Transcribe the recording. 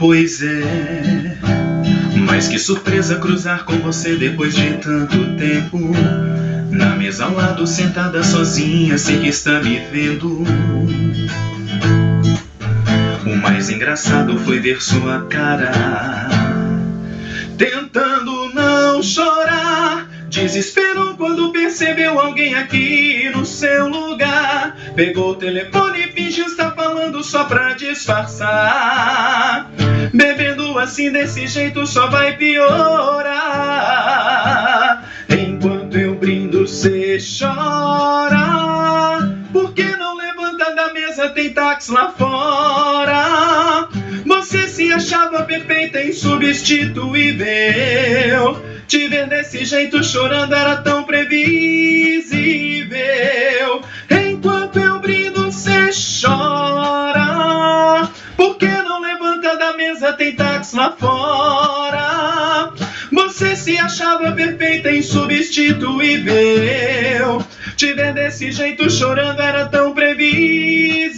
Pois é, mas que surpresa cruzar com você depois de tanto tempo. Na mesa ao lado, sentada sozinha, sei que está me vendo. O mais engraçado foi ver sua cara, tentando não chorar. Desespero quando percebeu alguém aqui no seu lugar. Pegou o telefone e fingiu estar falando só pra disfarçar. Bebendo assim desse jeito só vai piorar. Enquanto eu brindo cê chora. Por que não levanta da mesa, tem táxi lá fora? Você se achava perfeita, insubstituível. Te ver desse jeito chorando era tão previsível. Enquanto eu brindo cê chora. Por que não levanta da mesa, tem táxi lá fora? Você se achava perfeita, insubstituível. Te ver desse jeito chorando era tão previsível.